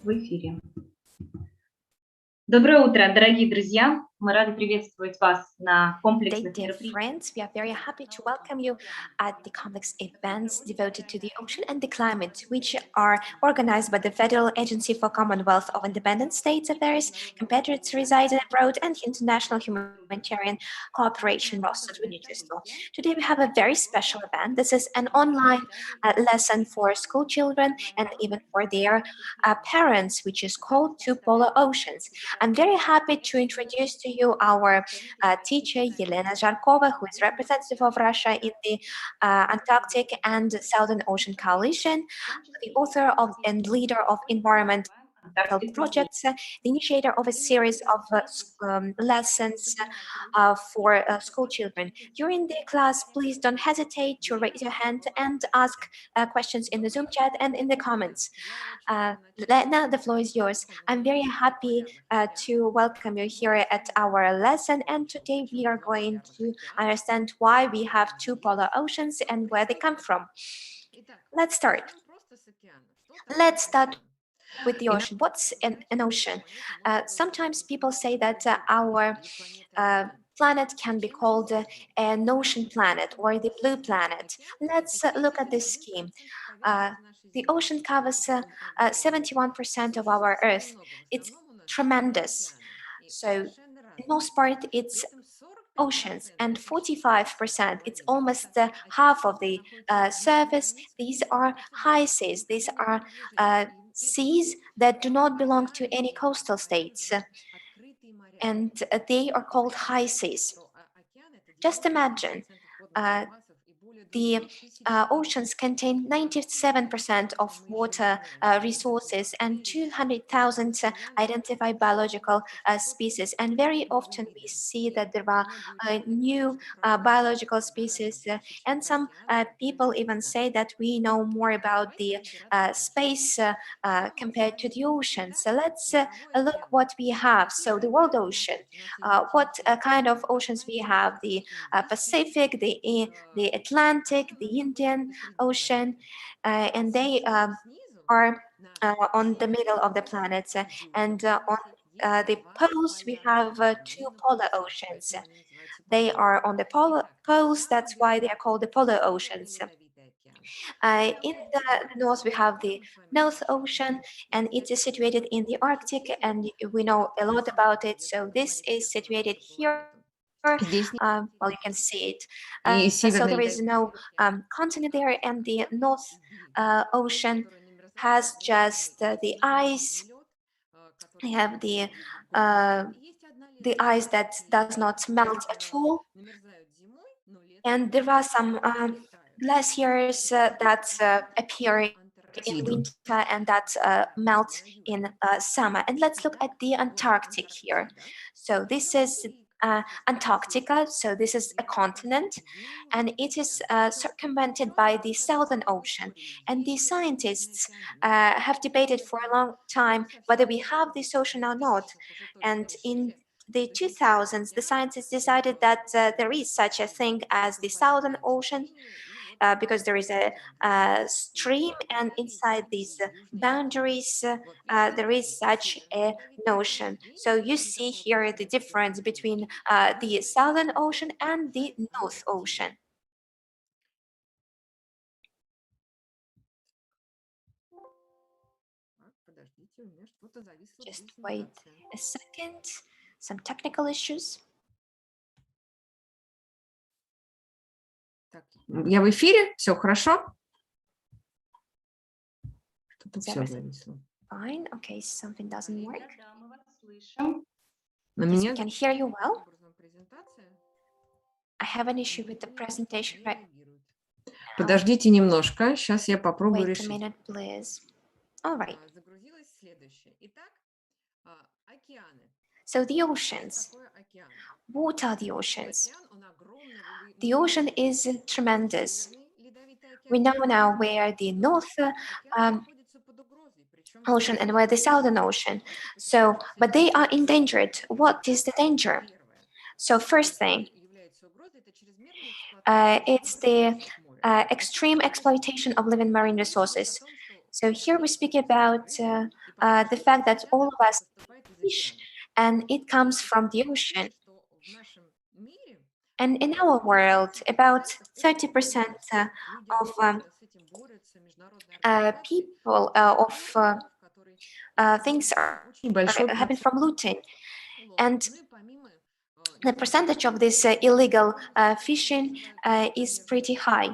В эфире. Доброе утро, дорогие друзья! Мы рады приветствовать вас на комплексных Dear мероприятиях. friends, we are very happy to welcome you at the complex events devoted to the ocean and the climate, which are organized by the Federal Agency for Commonwealth of Independent States Affairs, Compatriots Residing Abroad, and International Humanitarian Cooperation сотрудничество. Today we have a very special event. This is an online lesson for school children and even for their parents, which is called Two Polar Oceans. I'm very happy to introduce to you our teacher, Yelena Zharkova, who is representative of Russia in the Antarctic and Southern Ocean Coalition, the author of and leader of environmental projects, the initiator of a series of lessons for school children. During the class, please don't hesitate to raise your hand and ask questions in the Zoom chat and in the comments. Now the floor is yours. I'm very happy to welcome you here at our lesson, and today we are going to understand why we have two polar oceans and where they come from. Let's start. Let's start with the ocean. What's an ocean? Sometimes people say that our planet can be called an ocean planet or the blue planet. Let's look at this scheme. The ocean covers 71% of our Earth. It's tremendous. So, in most part, it's oceans, and 45%, it's almost half of the surface. These are high seas. These are seas that do not belong to any coastal states, and they are called high seas. Just imagine the oceans contain 97% of water resources and 200,000 identified biological species. And very often we see that there are new biological species, and some people even say that we know more about the space compared to the ocean. So let's look what we have. So the world ocean, what kind of oceans we have? The Pacific, the Atlantic, the Indian Ocean, and they are on the middle of the planet. And on the poles, we have two polar oceans. They are on the poles, that's why they are called the polar oceans. In the north, we have the North Ocean, and it is situated in the Arctic, and we know a lot about it. So this is situated here. Well, you can see it. So there is no continent there, and the North Ocean has just the ice. We have the ice that does not melt at all, and there are some glaciers that appear in winter and that melt in summer. And let's look at the Antarctic here. So this is Antarctica, so this is a continent, and it is circumvented by the Southern Ocean. And the scientists have debated for a long time whether we have this ocean or not. And in the 2000s, the scientists decided that there is such a thing as the Southern Ocean, because there is a stream, and inside these boundaries there is such an ocean. So you see here the difference between the Southern Ocean and the North Ocean. Just wait a second, some technical issues. Я в эфире? Все хорошо? Что-то все зависло. Fine. Okay, something doesn't work. На Yes, меня we can hear you well. I have an issue with the presentation right now. Подождите немножко, сейчас я попробую Wait a решить. minute, please. All right. Загрузилось следующее. Итак, океаны. So the oceans. Такое океан. What are the oceans? Океан, он огромный. The ocean is tremendous. Ледовитый океан. We know now where the North Находится под угрозой, причем Ocean and where the Southern Ocean. So, but they are endangered. What is the danger? So first thing, it's the extreme exploitation of living marine resources. So here we speak about the fact that all of us fish, and it comes from the ocean. And in our world, about 30% of people things happen from looting, and the percentage of this illegal fishing is pretty high.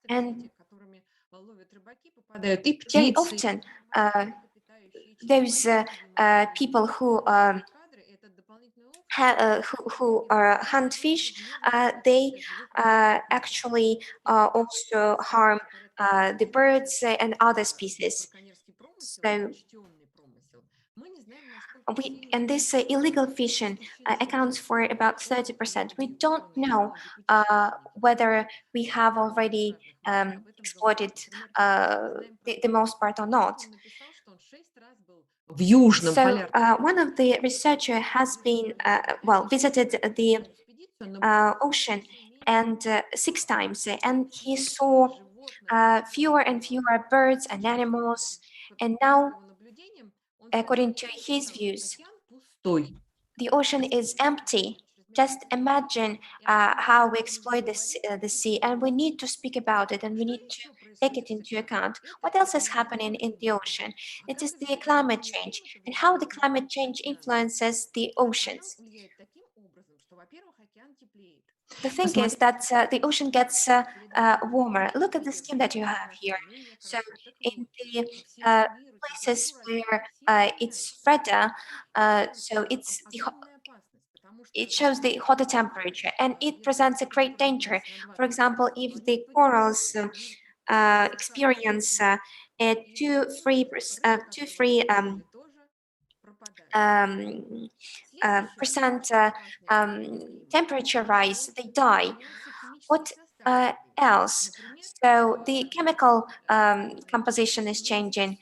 And very often, those people who hunt fish, they actually also harm the birds and other species. So and this illegal fishing accounts for about 30%. We don't know whether we have already exploited the most part or not. So one of the researcher has been visited the ocean and 6 times, and he saw fewer and fewer birds and animals, and now, according to his views, the ocean is empty. Just imagine how we exploit the sea, and we need to speak about it, and we need to take it into account. What else is happening in the ocean? It is the climate change, and how the climate change influences the oceans. The thing is that the ocean gets warmer. Look at the scheme that you have here. So in the places where it's redder, so it shows the hotter temperature, and it presents a great danger. For example, if the corals experience a 2-3 percent temperature rise, they die. What else? So the chemical composition is changing.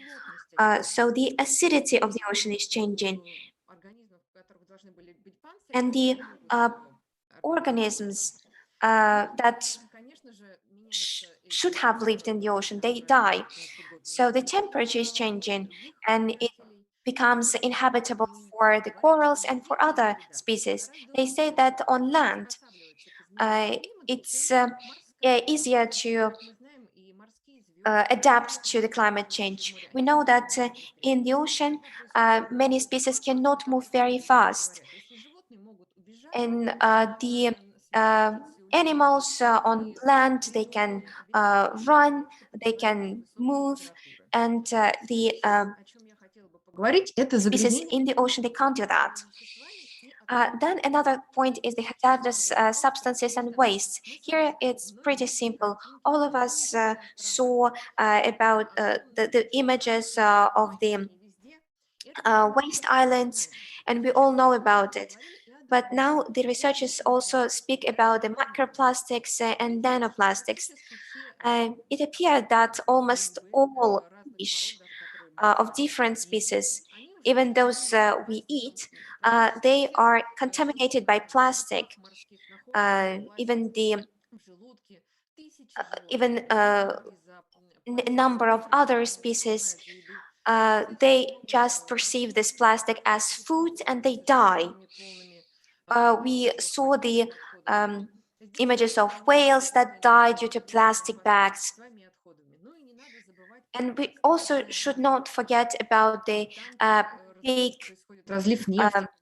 So the acidity of the ocean is changing, and the organisms that should have lived in the ocean, they die. So the temperature is changing, and it becomes inhabitable for the corals and for other species. They say that on land, it's easier to adapt to the climate change. We know that in the ocean, many species cannot move very fast, and the animals on land, they can run, they can move, and the species in the ocean, they can't do that. Then another point is the hazardous substances and wastes. Here it's pretty simple. All of us saw about the images of the waste islands, and we all know about it. But now the researchers also speak about the microplastics and nanoplastics. It appeared that almost all fish of different species, even those we eat, they are contaminated by plastic. Even the even number of other species, they just perceive this plastic as food and they die. We saw the images of whales that died due to plastic bags. And we also should not forget about the big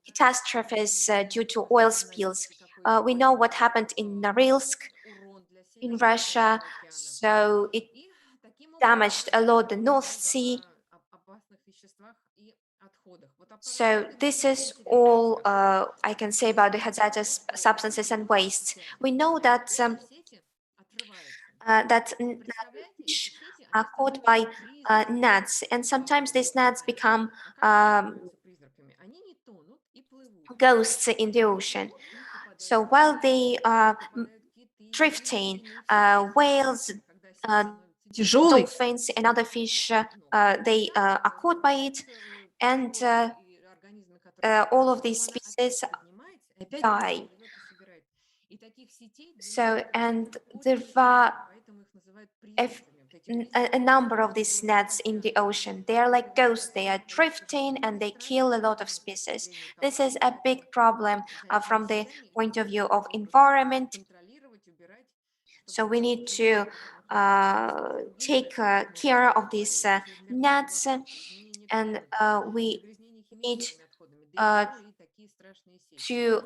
catastrophes due to oil spills. We know what happened in Norilsk in Russia, so it damaged a lot the North Sea. So this is all I can say about the hazardous substances and wastes. We know that fish are caught by nets, and sometimes these nets become ghosts in the ocean. So while they are drifting, whales, dolphins, and other fish, they are caught by it, and all of these species die. So, and there are a number of these nets in the ocean. They are like ghosts, they are drifting and they kill a lot of species. This is a big problem from the point of view of environment. So we need to take care of these nets, and we need uh, to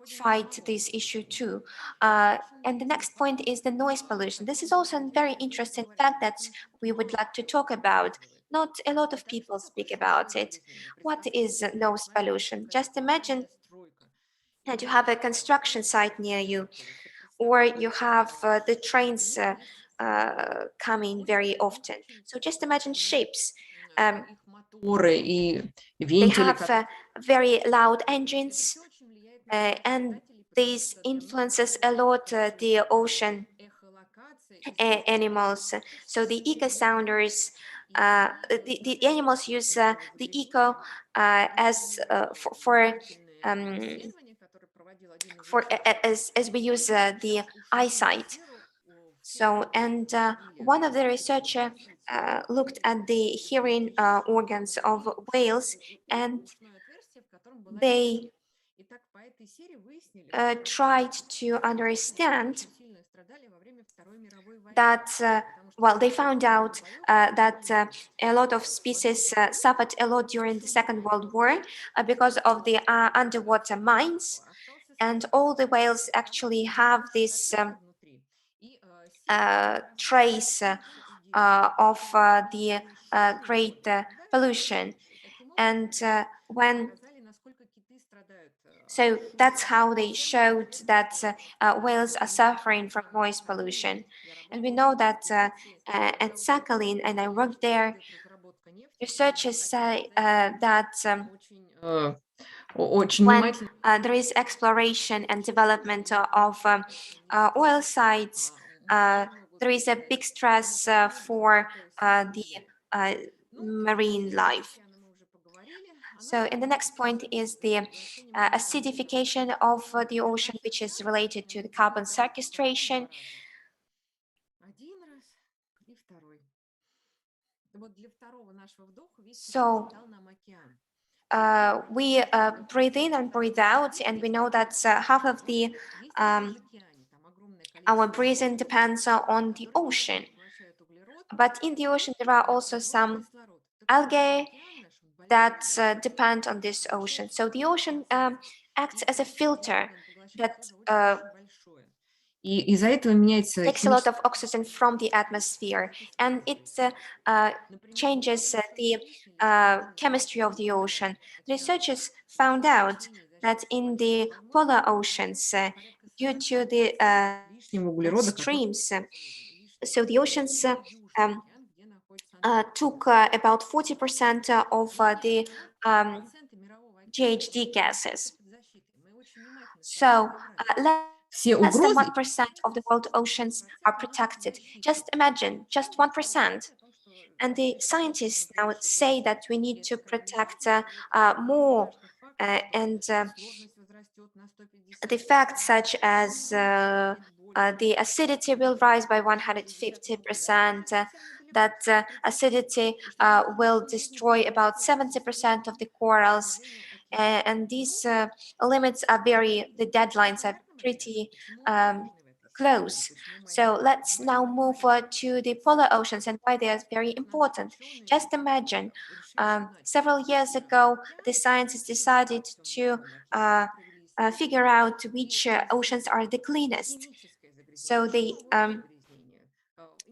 fight this issue too. And the next point is the noise pollution. This is also a very interesting fact that we would like to talk about. Not a lot of people speak about it. What is noise pollution? Just imagine that you have a construction site near you, or you have the trains coming very often. So just imagine ships. Um, Моторы и they вентили, have very loud engines, and this influences a lot the ocean animals. So the eco sounders, the animals use the eco as um, as we use the eyesight. So, and one of the researcher looked at the hearing organs of whales, and they tried to understand that, well, they found out that a lot of species suffered a lot during the Second World War because of the underwater mines, and all the whales actually have this trace of the great pollution. And when so that's how they showed that whales are suffering from noise pollution. And we know that at Sakhalin, and I worked there, researchers say that очень when внимательно there is exploration and development of oil sites, there is a big stress for the uh, marine life. So, and the next point is the acidification of the ocean, which is related to the carbon sequestration. один раз и второй. Вот для второго нашего вдоха весь So, дал нам океан. we breathe in and breathe out, and we know that half of the our breathing depends on the ocean. But in the ocean, there are also some algae that depend on this ocean. So the ocean acts as a filter that И из-за этого меняется takes a lot of oxygen from the atmosphere, and it changes the chemistry of the ocean. Researchers found out that in the polar oceans, due to the лишнего углерода, streams, so the oceans took about 40% of the GHG gases. So все less than угрозы 1% of the world oceans are protected. Just imagine, just 1%. And the scientists now say that we need to protect more, and the facts such as the acidity will rise by 150%, that acidity will destroy about 70% of the corals, and these limits are the deadlines are pretty close. So let's now move to the polar oceans and why they are very important. Just imagine, several years ago, the scientists decided to figure out which oceans are the cleanest. So they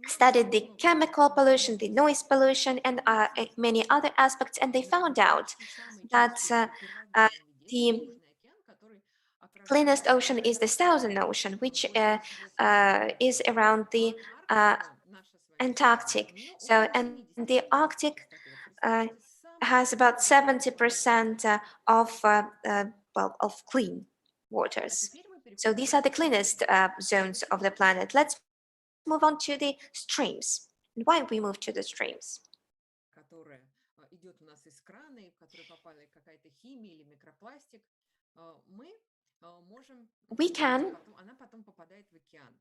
studied the chemical pollution, the noise pollution, and many other aspects, and they found out that the cleanest ocean is the Southern Ocean, which is around the Antarctic. So, and the Arctic has about 70% of clean waters. So these are the cleanest zones of the planet. Let's move on to the streams. And why we move to the streams? которая идет у нас из крана, и в которую попала какая-то химия или микропластик, мы можем, We can она потом попадает в океан.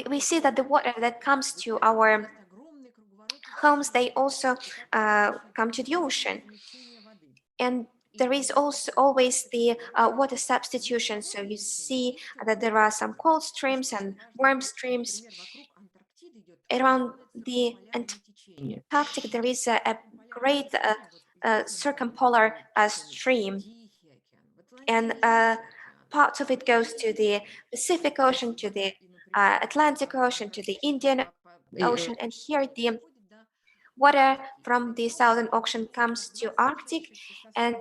we see that the water that comes to our homes, they also come to the ocean. And there is also always the water substitution. So you see that there are some cold streams and warm streams. Around the Antarctic, there is a great circumpolar stream, and part of it goes to the Pacific Ocean, to the Atlantic Ocean, to the Indian Ocean, and here the water from the Southern Ocean comes to Arctic, and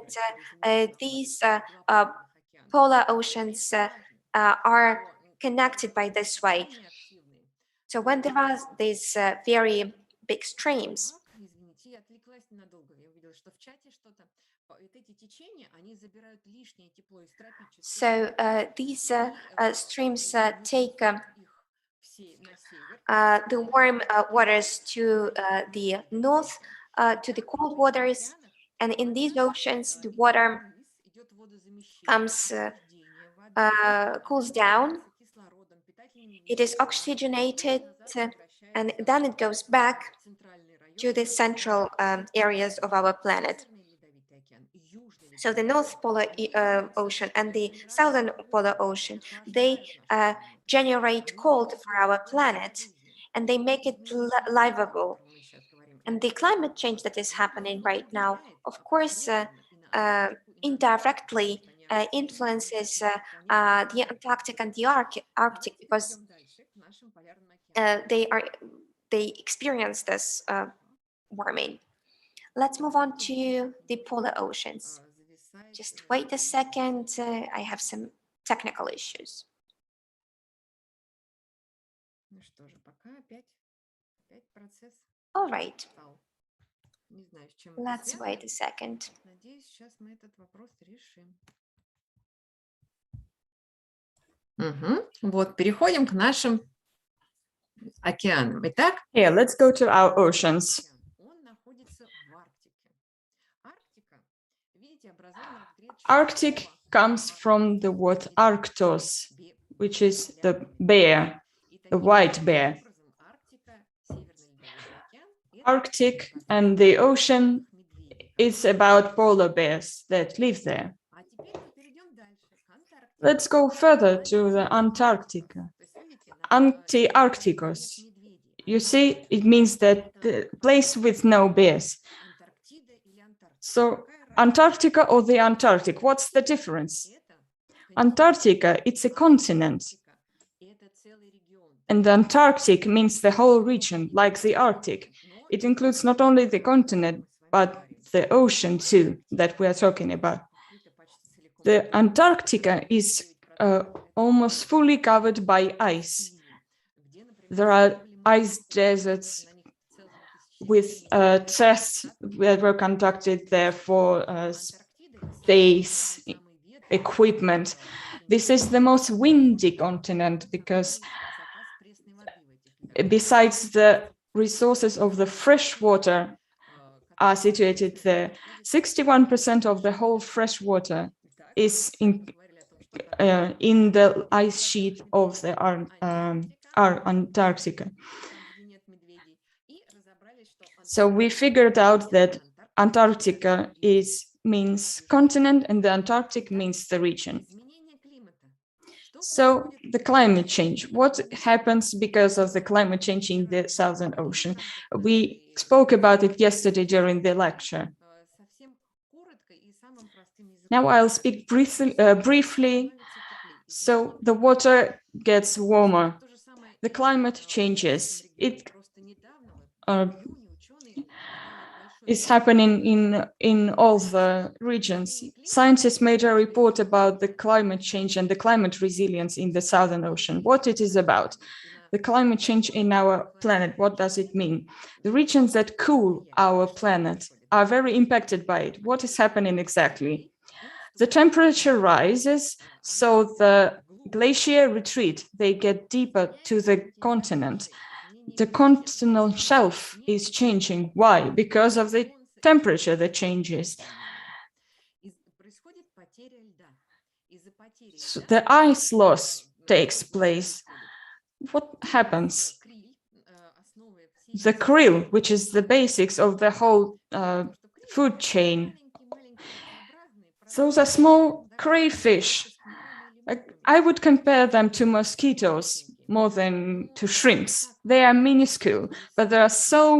these polar oceans are connected by this way. So when there are these very big streams, so these streams take the warm waters to the north, to the cold waters, and in these oceans the water comes cools down, it is oxygenated, and then it goes back to the central areas of our planet. So the North Polar Ocean and the Southern Polar Ocean, they generate cold for our planet, and they make it livable. And the climate change that is happening right now, of course, indirectly influences the Antarctic and the Arctic, because they experience this warming. Let's move on to the polar oceans. Just wait a second, I have some technical issues. All right, let's wait a second. Вот, переходим к нашим океанам. Итак, Here, let's go to our oceans. он находится в Арктике. Арктика, видите, образована от греческого Arctic слова comes from the word Arctos, which is the bear, the white bear. Arctic and the ocean is about polar bears that live there. Let's go further to the Antarctica. Anti-Arcticos. You see, it means that the place with no bears. So Antarctica or the Antarctic, what's the difference? Antarctica, it's a continent. And the Antarctic means the whole region, like the Arctic. It includes not only the continent, but the ocean too, that we are talking about. The Antarctica is almost fully covered by ice. There are ice deserts with tests that were conducted there for space equipment. This is the most windy continent because besides the resources of the fresh water are situated there, 61% of the whole fresh water is in the ice sheet of the Antarctica. So we figured out that Antarctica means continent and the Antarctic means the region. So the climate change, what happens because of the climate change in the Southern Ocean? We spoke about it yesterday during the lecture. Now I'll speak briefly. So the water gets warmer, the climate changes. It is happening in all the regions. Scientists made a report about the climate change and the climate resilience in the Southern Ocean, what it is about. The climate change in our planet, what does it mean? The regions that cool our planet are very impacted by it. What is happening exactly? The temperature rises, so the glacier retreat, they get deeper to the continent. The continental shelf is changing. Why? Because of the temperature that changes. So the ice loss takes place. what happens? The krill, which is the basics of the whole food chain. Those are small crayfish. I would compare them to mosquitoes more than to shrimps. They are minuscule, but there are so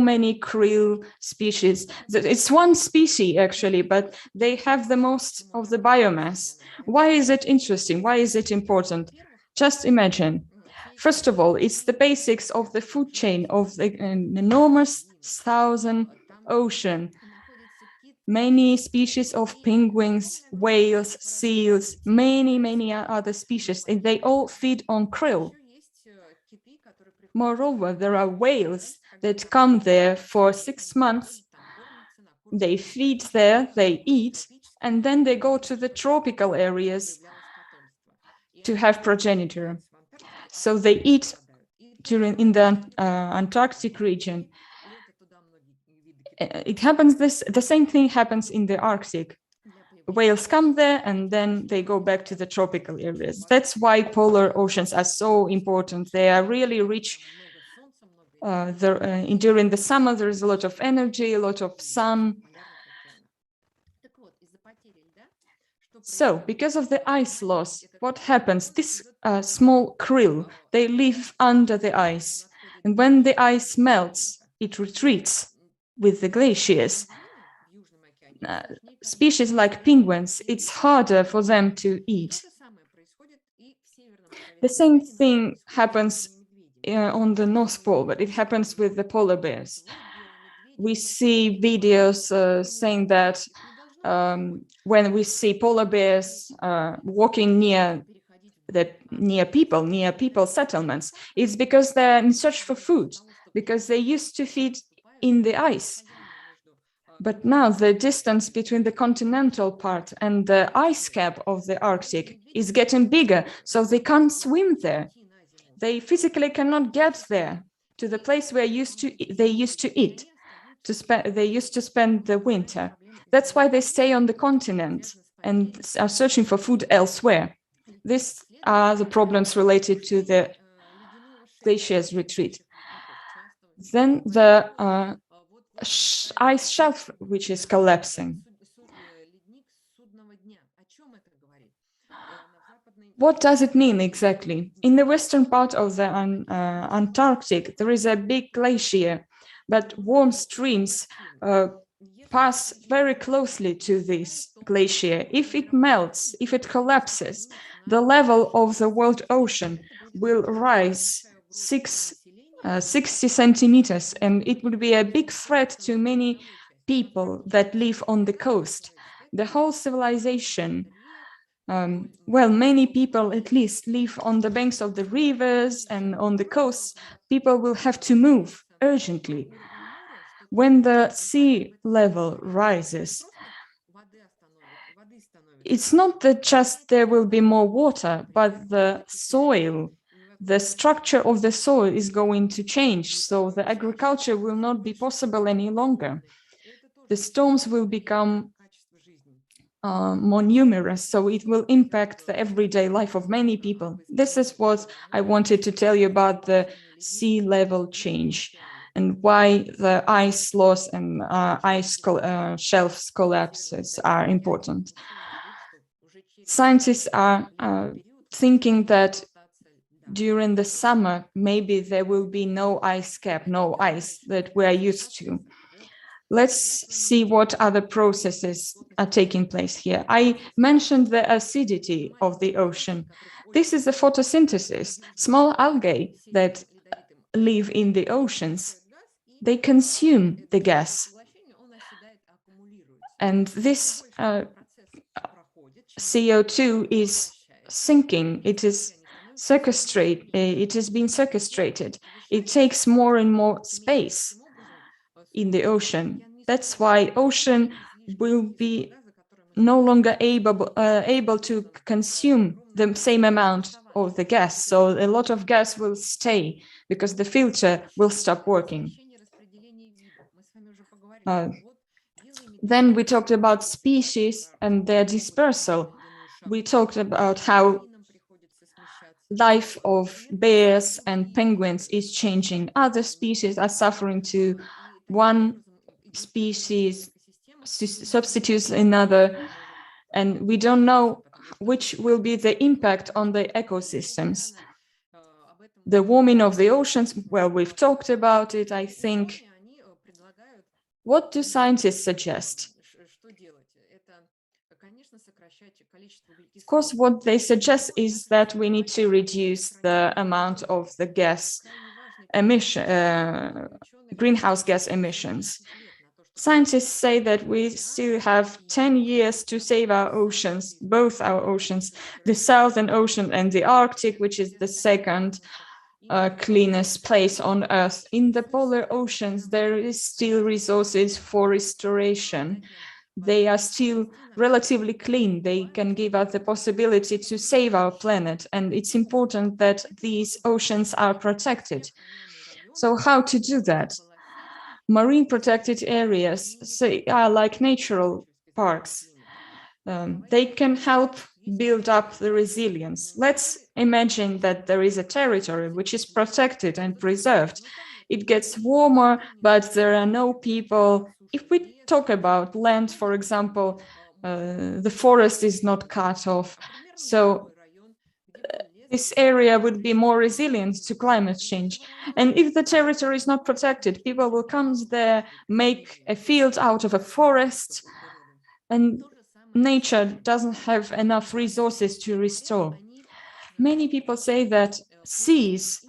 many krill species. It's one species actually, but they have the most of the biomass. Why is it interesting? Why is it important? Just imagine. First of all, it's the basics of the food chain of an enormous southern ocean. Many species of penguins, whales, seals, many other species, and they all feed on krill. Moreover, there are whales that come there for 6 months. They feed there, they eat, and then they go to the tropical areas to have progenitor. So they eat in the Antarctic region. The same thing happens in the Arctic. Whales come there and then they go back to the tropical areas. That's why polar oceans are so important. They are really rich. During the summer, there is a lot of energy, a lot of sun. So, because of the ice loss, what happens? This small krill, they live under the ice. And when the ice melts, it retreats with the glaciers. Species like penguins, it's harder for them to eat. The same thing happens on the North Pole, but it happens with the polar bears. We see videos saying that when we see polar bears walking near people settlements, it's because they're in search for food, because they used to feed in the ice. But now the distance between the continental part and the ice cap of the Arctic is getting bigger, so they can't swim there. They physically cannot get there to the place where they used to eat. They used to spend the winter. That's why they stay on the continent and are searching for food elsewhere. These are the problems related to the glaciers retreat. Then the ice shelf, which is collapsing. What does it mean exactly? In the western part of the Antarctic, there is a big glacier, but warm streams pass very closely to this glacier. If it melts, if it collapses, the level of the world ocean will rise 60 centimeters, and it would be a big threat to many people that live on the coast. The whole civilization, many people at least live on the banks of the rivers and on the coasts. People will have to move urgently. When the sea level rises, it's not that just there will be more water, but the soil, the structure of the soil is going to change. So the agriculture will not be possible any longer. The storms will become more numerous, so it will impact the everyday life of many people. This is what I wanted to tell you about the sea level change and why the ice loss and shelves collapses are important. Scientists are thinking that during the summer, maybe there will be no ice cap, no ice that we are used to. Let's see what other processes are taking place here. I mentioned the acidity of the ocean. This is the photosynthesis. Small algae that live in the oceans, they consume the gas. And this CO2 is sinking. It is being sequestrated. It takes more and more space in the ocean. That's why ocean will be no longer able to consume the same amount of the gas. So a lot of gas will stay because the filter will stop working. Then we talked about species and their dispersal. We talked about how life of bears and penguins is changing. Other species are suffering too. One species substitutes another, and we don't know which will be the impact on the ecosystems. The warming of the oceans, well, we've talked about it, I think. What do scientists suggest? Of course, what they suggest is that we need to reduce the amount of the greenhouse gas emissions. Scientists say that we still have 10 years to save our oceans, both our oceans, the Southern Ocean and the Arctic, which is the second cleanest place on Earth. In the polar oceans, there is still resources for restoration. They are still relatively clean. They can give us the possibility to save our planet. And it's important that these oceans are protected. So how to do that? Marine protected areas are like natural parks. They can help build up the resilience. Let's imagine that there is a territory which is protected and preserved. It gets warmer, but there are no people. If we talk about land, for example, the forest is not cut off. So this area would be more resilient to climate change. And if the territory is not protected, people will come there, make a field out of a forest, and nature doesn't have enough resources to restore. Many people say that seas,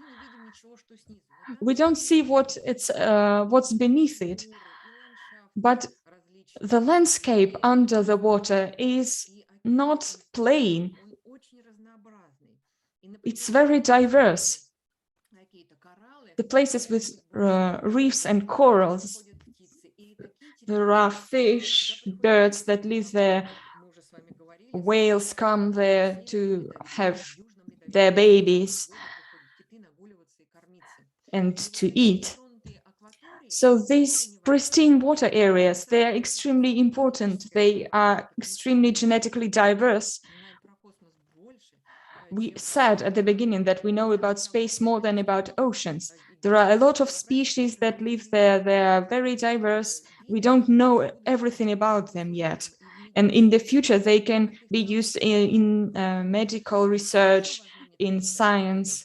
we don't see what's beneath it, but the landscape under the water is not plain. It's very diverse. The places with reefs and corals, there are fish, birds that live there, whales come there to have their babies and to eat. So these pristine water areas, they are extremely important. They are extremely genetically diverse. We said at the beginning that we know about space more than about oceans. There are a lot of species that live there. They are very diverse. We don't know everything about them yet. And in the future, they can be used in medical research, in science.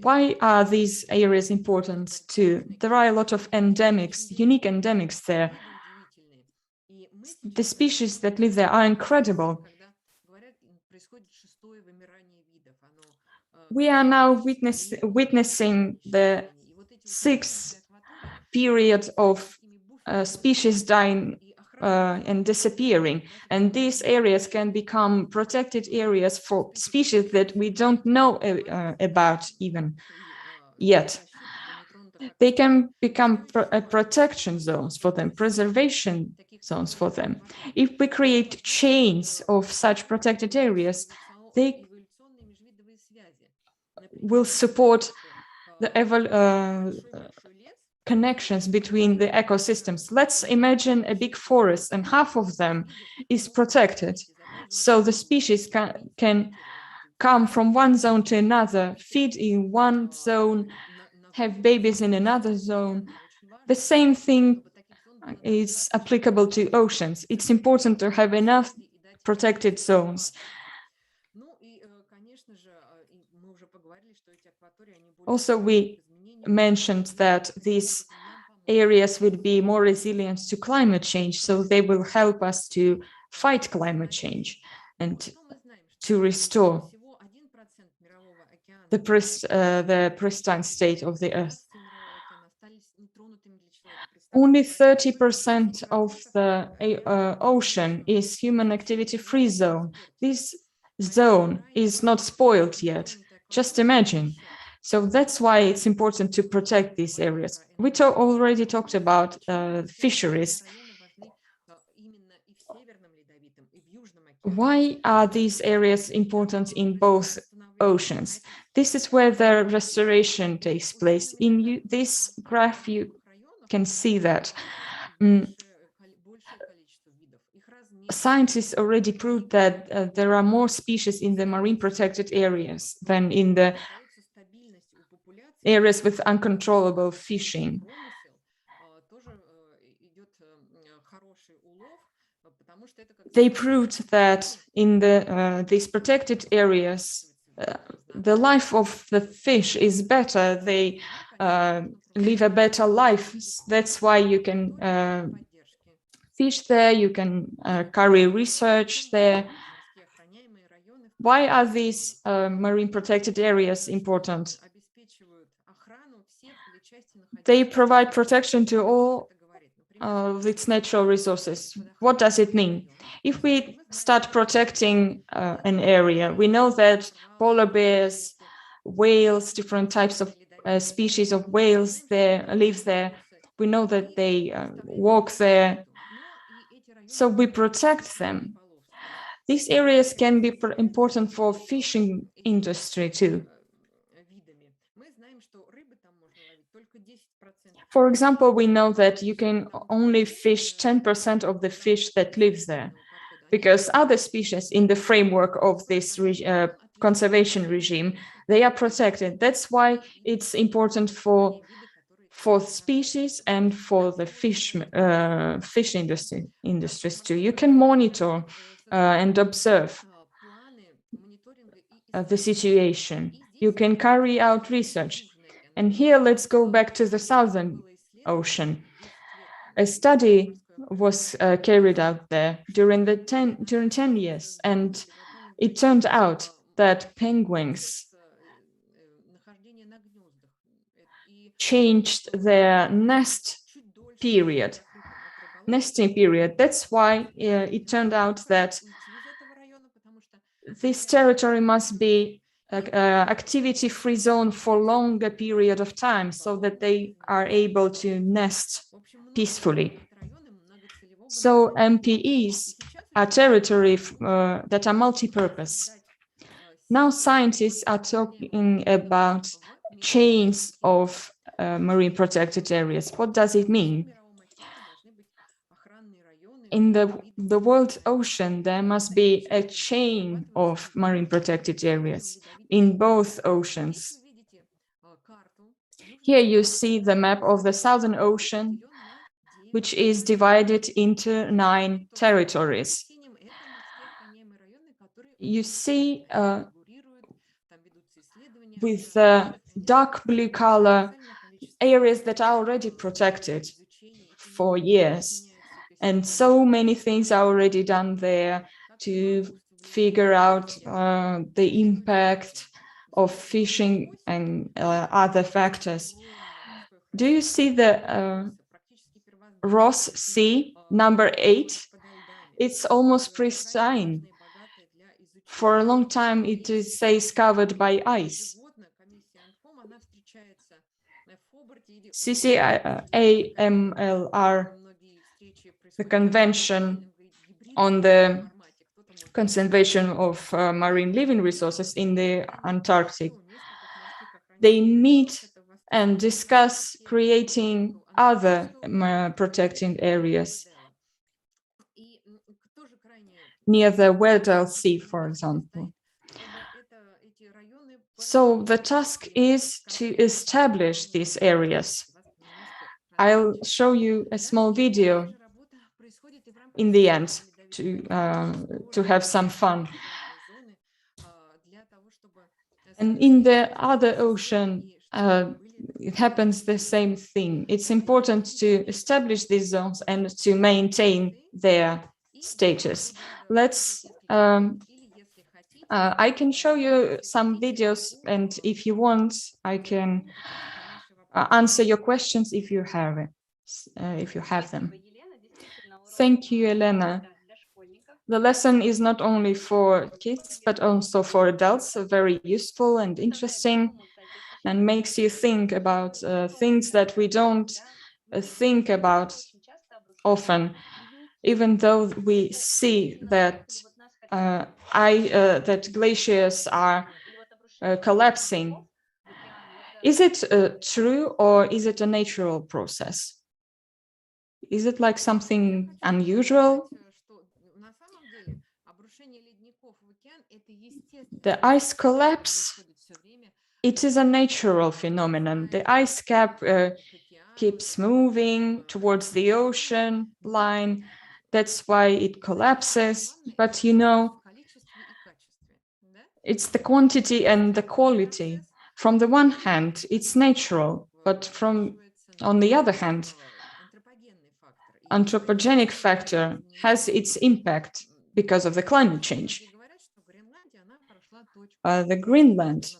Why are these areas important too? There are a lot of endemics, unique endemics there. The species that live there are incredible. We are now witnessing the sixth period of species dying and disappearing. And these areas can become protected areas for species that we don't know about even yet. They can become protection zones for them, preservation zones for them. If we create chains of such protected areas, they will support the connections between the ecosystems. Let's imagine a big forest and half of them is protected. So the species can come from one zone to another, feed in one zone, have babies in another zone. The same thing is applicable to oceans. It's important to have enough protected zones. Also, we mentioned that these areas would be more resilient to climate change, so they will help us to fight climate change and to restore the pristine state of the Earth. Only 30% of the ocean is human activity-free zone. This zone is not spoiled yet. Just imagine. So that's why it's important to protect these areas. We already talked about fisheries. Why are these areas important in both oceans? This is where the restoration takes place. In this graph, you can see that scientists already proved that there are more species in the marine protected areas than in the areas with uncontrollable fishing. They proved that in these protected areas, the life of the fish is better. They live a better life. That's why you can fish there, you can carry research there. Why are these marine protected areas important? They provide protection to all of its natural resources. What does it mean? If we start protecting an area, we know that polar bears, whales, different types of species of whales there live there. We know that they walk there. So we protect them. These areas can be important for fishing industry too. For example, we know that you can only fish 10% of the fish that lives there, because other species in the framework of this conservation regime, they are protected. That's why it's important for species and for the fish industries too. You can monitor and observe the situation. You can carry out research. And here, let's go back to the Southern Ocean. A study was carried out there during 10 years, and it turned out that penguins changed their nesting period. That's why it turned out that this territory must be activity-free zone for longer period of time, so that they are able to nest peacefully. So MPEs are territory that are multi-purpose. Now scientists are talking about chains of marine protected areas. What does it mean? In the world ocean, there must be a chain of marine protected areas in both oceans. Here you see the map of the Southern Ocean, which is divided into 9 territories. You see with the dark blue color areas that are already protected for years. And so many things are already done there to figure out the impact of fishing and other factors. Do you see the Ross Sea, number 8? It's almost pristine. For a long time, it stays covered by ice. CCAMLR, the Convention on the Conservation of Marine Living Resources in the Antarctic, they meet and discuss creating other protecting areas near the Weddell Sea, for example. So the task is to establish these areas. I'll show you a small video in the end to have some fun. And in the other ocean, it happens the same thing. It's important to establish these zones and to maintain their status. Let's I can show you some videos, and if you want, I can answer your questions if you have it, if you have them. Thank you, Elena. The lesson is not only for kids, but also for adults, very useful and interesting, and makes you think about things that we don't think about often, even though we see that that glaciers are collapsing. Is it true, or is it a natural process? Is it like something unusual? На самом деле обрушение ледников в океан — это естественно. The ice collapse, Происходит все время. it is a natural phenomenon. The ice cap keeps moving towards the ocean line. That's why it collapses. But you know, it's the quantity and the quality. From the one hand, it's natural, but on the other hand, anthropogenic factor has its impact because of the climate change. The Greenland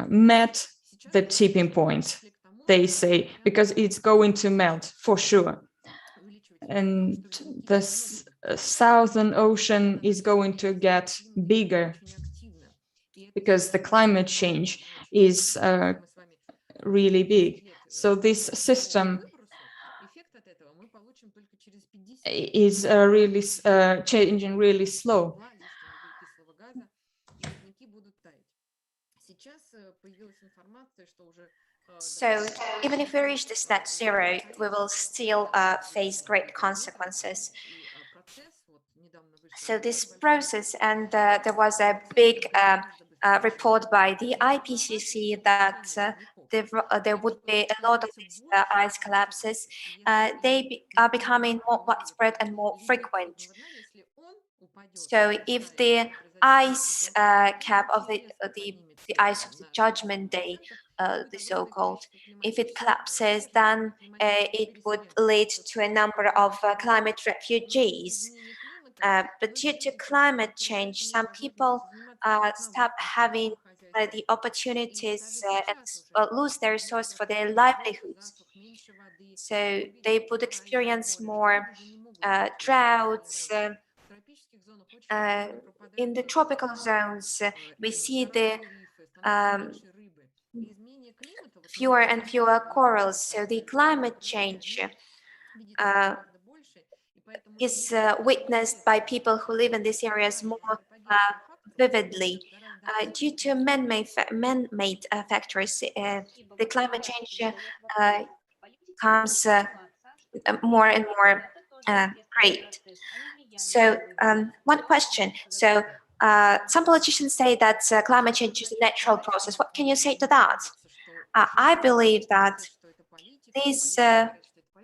met the tipping point, they say, because it's going to melt for sure. And the Southern Ocean is going to get bigger because the climate change is really big. So this system is really changing really slow. So even if we reach this net zero, we will still face great consequences. So this process, and there was a big report by the IPCC that there would be a lot of these ice collapses. They are becoming more widespread and more frequent. So if the ice cap of the ice of the Judgment Day, the so-called, if it collapses, then it would lead to a number of climate refugees. But due to climate change, some people stop having the opportunities and lose their resource for their livelihoods. So they would experience more droughts. In the tropical zones, we see the fewer and fewer corals. So the climate change is witnessed by people who live in these areas more vividly. Due to man-made factors, the climate change becomes more and more great. So one question. So some politicians say that climate change is a natural process. What can you say to that? I believe that this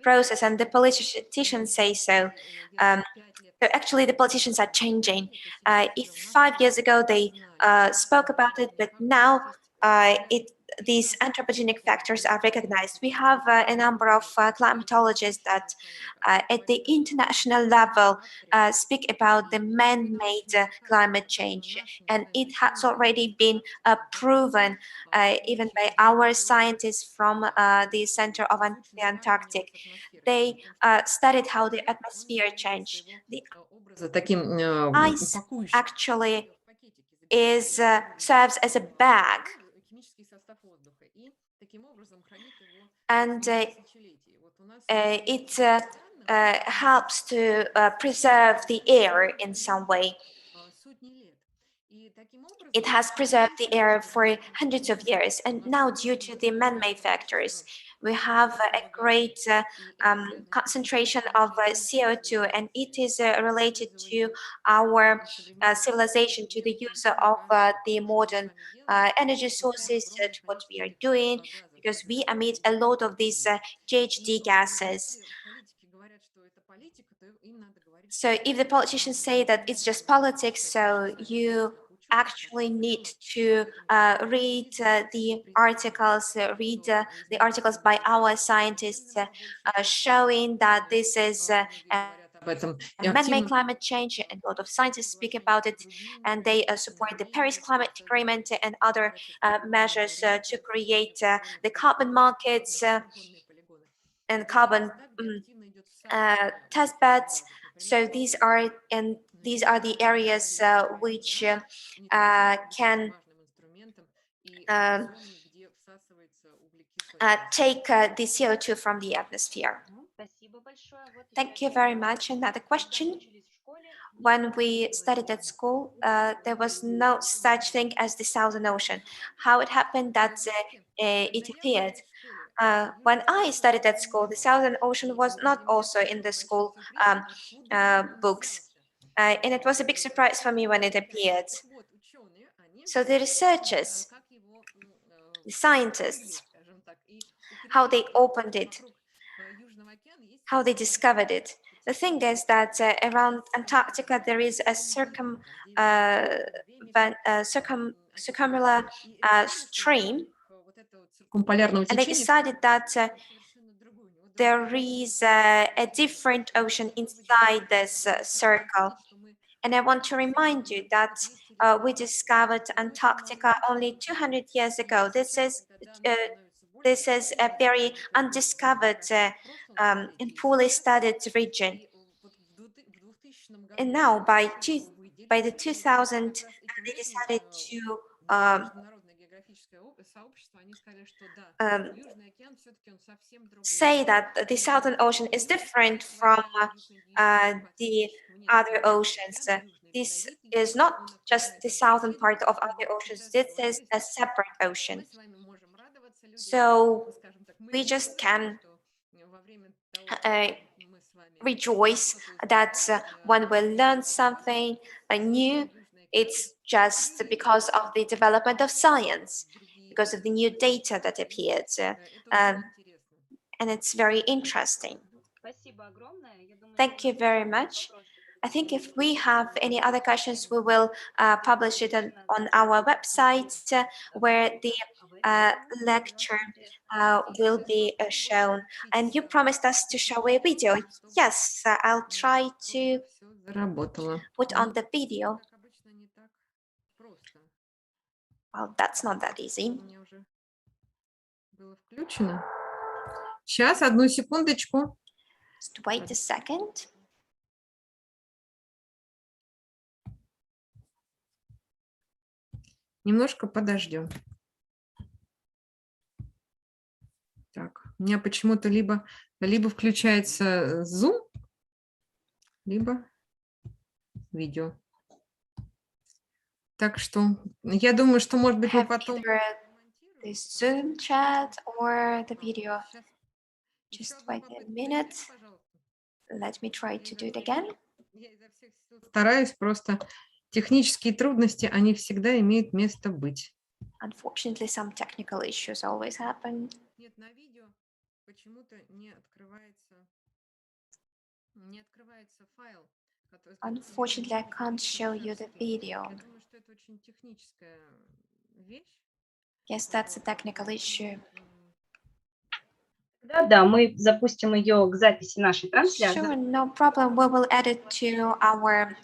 process, and the politicians say so. So actually, the politicians are changing. If 5 years ago they spoke about it, but now these anthropogenic factors are recognized. We have a number of climatologists that at the international level speak about the man-made climate change, and it has already been proven even by our scientists from the center of the Antarctic. They studied how the atmosphere changed. The ice actually serves as a bag, and it helps to preserve the air in some way. It has preserved the air for hundreds of years, and now due to the man-made factors, we have a great concentration of CO2, and it is related to our civilization, to the use of the modern energy sources, to what we are doing, because we emit a lot of these GHG gases. So if the politicians say that it's just politics, so you actually need to read the articles, the articles by our scientists showing that this is man-made climate change, and a lot of scientists speak about it, and they support the Paris Climate Agreement and other measures to create the carbon markets and carbon test beds. So these are the areas which can take the CO2 from the atmosphere. Thank you very much. Another question. When we studied at school, there was no such thing as the Southern Ocean. How it happened that it appeared? When I studied at school, the Southern Ocean was not also in the school books. And it was a big surprise for me when it appeared. So the researchers, the scientists, how they opened it, how they discovered it. The thing is that around Antarctica there is a circumpolar stream, and they decided that there is a different ocean inside this circle. And I want to remind you that we discovered Antarctica only 200 years ago. This is a very undiscovered and poorly studied region. And now by the 2000, they decided to say that the Southern Ocean is different from the other oceans. This is not just the southern part of other oceans. This is a separate ocean. So we just can rejoice that when we learn something new, it's just because of the development of science, because of the new data that appeared. And it's very interesting. Thank you very much. I think if we have any other questions, we will publish it on our website where the lecture will be shown. And you promised us to show a video. Yes, I'll try to put on the video. Well, that's not that easy. Сейчас, одну секундочку. Just wait a second. Немножко подождем. Так, у меня почему-то либо включается Zoom, либо видео. Так что я думаю, что, может быть, мы потом... The Zoom chat or the video. Just wait a minute. Let me try to do it again. Я изо всех сил стараюсь, просто технические трудности, они всегда имеют место быть. Unfortunately, some technical issues always happen. Нет, на видео почему-то не открывается файл. Unfortunately, I can't show you the video. Я думаю, что это очень техническая вещь. Yes, that's a technical issue. Да, мы запустим ее к записи нашей трансляции. Sure, no problem. We will add it to our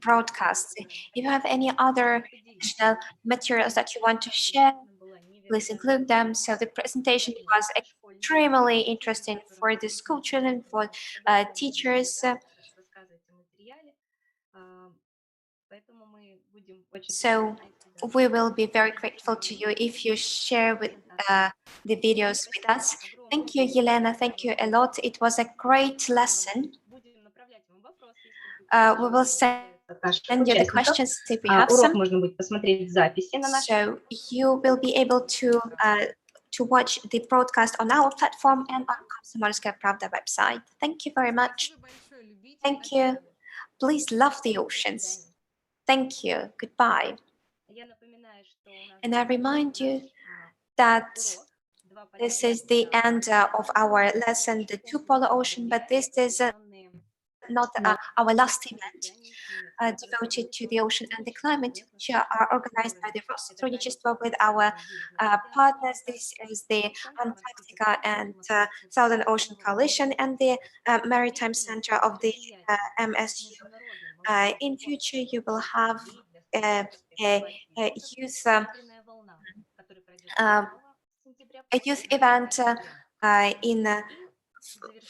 broadcast. If you have any other additional materials that you want to share, please include them. So the presentation was extremely interesting for the school children, for teachers. So we will be very grateful to you if you share with the videos with us. Thank you, Yelena. Thank you a lot. It was a great lesson. We will send you the questions if we have some. Можно будет посмотреть в записи на нашей. So you will be able to watch the broadcast on our platform and on Komsomolskaya Pravda website. Thank you very much. Thank you. Please love the oceans. Thank you. Goodbye. And I remind you that this is the end of our lesson, the two polar ocean, but this is not our last event devoted to the ocean and the climate, which are organized by the Photosynthesis with our partners. This is the Antarctica and Southern Ocean Coalition and the Maritime Center of the MSU. In future, you will have a youth event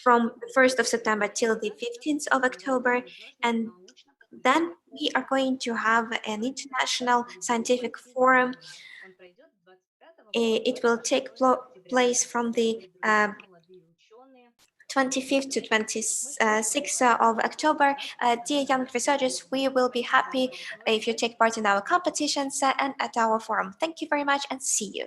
from the 1st of September till the 15th of October, and then we are going to have an international scientific forum. It will take place from the 25th to 26th of October. Dear young researchers, we will be happy if you take part in our competitions and at our forum. Thank you very much and see you.